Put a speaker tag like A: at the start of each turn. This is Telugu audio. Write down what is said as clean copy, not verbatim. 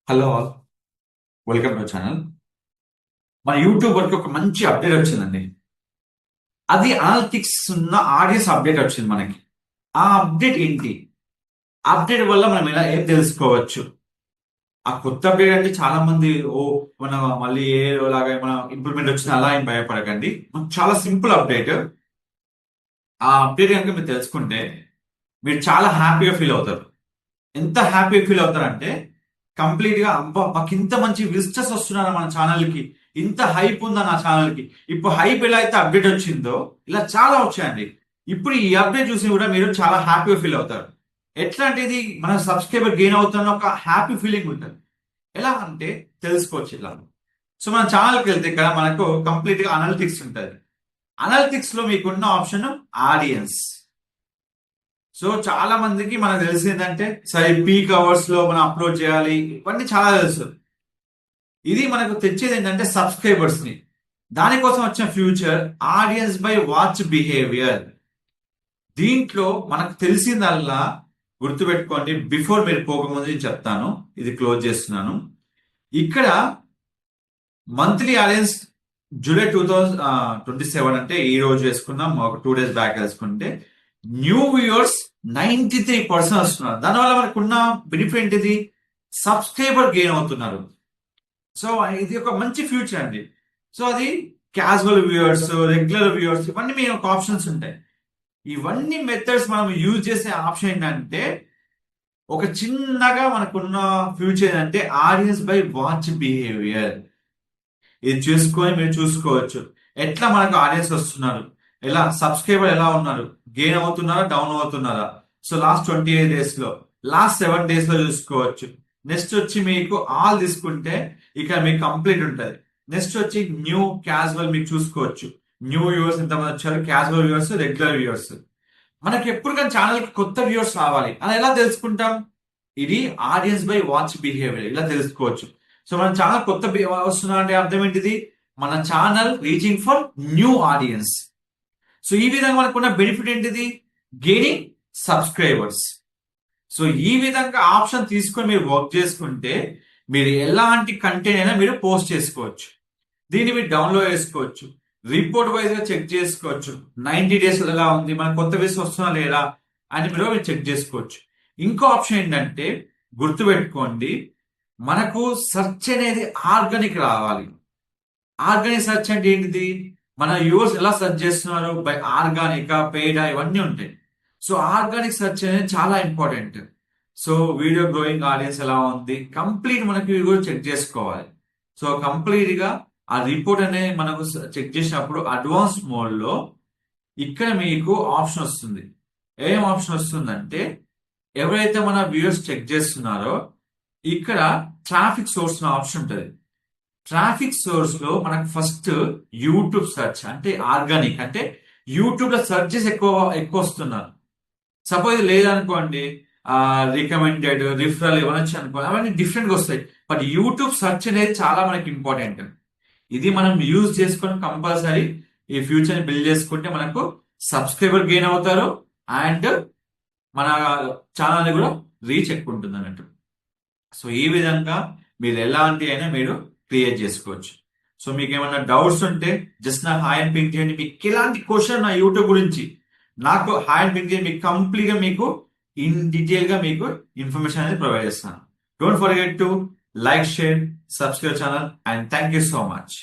A: Hello all, welcome to channel. మన యూట్యూబ్ వరకు ఒక మంచి అప్డేట్ వచ్చిందండి. అది అనలిటిక్స్ ఉన్న ఆడియన్స్ అప్డేట్ వచ్చింది మనకి. ఆ అప్డేట్ ఏంటి? అప్డేట్ వల్ల మనం ఎలా ఏం తెలుసుకోవచ్చు? ఆ కొత్త అప్డేట్ అంటే చాలా మంది మన మళ్ళీ ఏ లాగా మన ఇంప్లిమెంట్ వచ్చింది అలా ఏం భయపడకండి. చాలా సింపుల్ అప్డేట్. ఆ అప్డేట్ కనుక మీరు తెలుసుకుంటే మీరు చాలా హ్యాపీగా ఫీల్ అవుతారు. ఎంత హ్యాపీ ఫీల్ అవుతారంటే కంప్లీట్ గా అబ్బా మాకు ఇంత మంచి విజిటర్స్ వస్తున్నారు మన ఛానల్ కి, ఇంత హైప్ ఉందా నా ఛానల్ కి. ఇప్పుడు హైప్ ఎలా అయితే అప్డేట్ వచ్చిందో ఇలా చాలా వచ్చాయండి. ఇప్పుడు ఈ అప్డేట్ చూసి కూడా మీరు చాలా హ్యాపీగా ఫీల్ అవుతారు. ఎట్లా అంటే ఇది మన సబ్స్క్రైబర్ గెయిన్ అవుతున్న ఒక హ్యాపీ ఫీలింగ్ ఉంటుంది. ఎలా అంటే తెలుసుకోవచ్చు ఇలా. సో మన ఛానల్కి వెళ్తే ఇక్కడ మనకు కంప్లీట్ గా అనలిటిక్స్ ఉంటుంది. అనలిటిక్స్ లో మీకున్న ఆప్షన్ ఆడియన్స్. సో చాలా మందికి మనకు తెలిసిందంటే సరే పీక్ అవర్స్ లో మనం అప్లోడ్ చేయాలి, ఇవన్నీ చాలా తెలుసు. ఇది మనకు తెచ్చేది ఏంటంటే సబ్స్క్రైబర్స్ ని. దానికోసం వచ్చిన future audience by watch behaviour. దీంట్లో మనకు తెలిసిందల్లా గుర్తుపెట్టుకోండి. బిఫోర్ మీరు పోకముందు నేను చెప్తాను, ఇది క్లోజ్ చేస్తున్నాను. ఇక్కడ మంత్లీ ఆడియన్స్ జూలై 2027 అంటే ఈ రోజు వేసుకున్నాం, ఒక 2 days బ్యాక్ వేసుకుంటే న్యూ వ్యూయర్స్ 93% వస్తున్నారు. దానివల్ల మనకు ఉన్న బెనిఫిట్ ఏంటిది? సబ్స్క్రైబర్ గెయిన్ అవుతున్నారు. సో ఇది ఒక మంచి ఫ్యూచర్ అండి. సో అది క్యాజువల్ వ్యూయర్స్, రెగ్యులర్ వ్యూయర్స్, ఇవన్నీ మీ యొక్క ఆప్షన్స్ ఉంటాయి. ఇవన్నీ మెథడ్స్ మనం యూజ్ చేసే ఆప్షన్ ఏంటంటే ఒక చిన్నగా మనకున్న ఫ్యూచర్ ఏంటంటే ఆడియన్స్ బై వాచ్ బిహేవియర్. ఇది చూసుకొని మీరు చూసుకోవచ్చు ఎట్లా మనకు ఆడియన్స్ వస్తున్నారు, ఎలా సబ్స్క్రైబర్ ఎలా ఉన్నారు, గెయిన్ అవుతున్నారా, డౌన్ అవుతున్నారా. సో లాస్ట్ 28 days లో, లాస్ట్ 7 days లో చూసుకోవచ్చు. నెక్స్ట్ వచ్చి మీకు ఆల్ తీసుకుంటే ఇక్కడ మీకు కంప్లీట్ ఉంటుంది. నెక్స్ట్ వచ్చి న్యూ క్యాజువల్ మీకు చూసుకోవచ్చు. న్యూ వ్యూవర్స్ ఎంతమంది వచ్చారు, క్యాజువల్ వ్యూవర్స్, రెగ్యులర్ వ్యూవర్స్. మనకి ఎప్పుడు కానీ ఛానల్ కి కొత్త వ్యూవర్స్ రావాలి అని ఎలా తెలుసుకుంటాం? ఇది ఆడియన్స్ బై వాచ్ బిహేవియర్, ఇలా తెలుసుకోవచ్చు. సో మన ఛానల్ కొత్త వస్తున్నా అంటే అర్థం ఏంటిది? మన channel reaching for new audience. So ఈ విధంగా మనకున్న బెనిఫిట్ ఏంటిది? Gaining subscribers. సో ఈ విధంగా ఆప్షన్ తీసుకొని మీరు వర్క్ చేసుకుంటే మీరు ఎలాంటి కంటెంట్ అయినా మీరు పోస్ట్ చేసుకోవచ్చు. దీన్ని మీరు డౌన్లోడ్ చేసుకోవచ్చు, రిపోర్ట్ వైజ్ గా చెక్ చేసుకోవచ్చు. 90 days ఎలా ఉంది, మన కొత్త వేస్ వస్తున్నా లేదా అని మీరు చెక్ చేసుకోవచ్చు. ఇంకో ఆప్షన్ ఏంటంటే గుర్తుపెట్టుకోండి, మనకు సెర్చ్ అనేది ఆర్గానిక్ రావాలి. ఆర్గానిక్ సెర్చ్ అంటే ఏంటిది? మన యూవర్స్ ఎలా సెర్చ్ చేస్తున్నారు, బై ఆర్గానిక్, పెయిడా, ఇవన్నీ ఉంటాయి. సో ఆర్గానిక్ సెర్చ్ అనేది చాలా important. So video growing audience ఎలా ఉంది, కంప్లీట్ మనకి ఇవి కూడా చెక్ చేసుకోవాలి. సో కంప్లీట్ గా ఆ రిపోర్ట్ అనేది మనకు చెక్ చేసినప్పుడు అడ్వాన్స్ మోడ్ లో ఇక్కడ మీకు ఆప్షన్ వస్తుంది. ఏం ఆప్షన్ వస్తుందంటే ఎవరైతే మన వ్యూవర్స్ చెక్ చేస్తున్నారో ఇక్కడ ట్రాఫిక్ సోర్స్ ఆప్షన్ ఉంటుంది. ట్రాఫిక్ సోర్స్ లో మనకు ఫస్ట్ యూట్యూబ్ సెర్చ్ అంటే ఆర్గానిక్, అంటే యూట్యూబ్ లో సెర్చెస్ ఎక్కువ ఎక్కువ వస్తున్నారు. సపోజ్ లేదనుకోండి, రికమెండెడ్, రిఫరల్ ఇవన్నీ వచ్చి అనుకోండి, అవన్నీ డిఫరెంట్ గా వస్తాయి. బట్ యూట్యూబ్ సెర్చ్ అనేది చాలా మనకి ఇంపార్టెంట్. ఇది మనం యూజ్ చేసుకొని కంపల్సరీ ఈ ఫ్యూచర్ ని బిల్డ్ చేసుకుంటే మనకు సబ్స్క్రైబర్ గెయిన్ అవుతారు అండ్ మన ఛానల్ కూడా రీచ్ ఎక్కువ ఉంటుంది అన్నట్టు. సో ఈ విధంగా మీరు ఎలాంటి అయినా మీరు క్రియేట్ చేసుకోవచ్చు. సో మీకు ఏమైనా డౌట్స్ ఉంటే జస్ట్ నాకు హాయ్ అని పింక్ చేయండి. మీకు ఎలాంటి క్వశ్చన్ నా యూట్యూబ్ గురించి నాకు హాయ్ అని పింక్ చేయండి. మీకు కంప్లీట్ గా మీకు ఇన్ డీటెయిల్ గా మీకు ఇన్ఫర్మేషన్ అనేది ప్రొవైడ్ చేస్తాను. Don't forget to like, share, subscribe channel and thank you so much.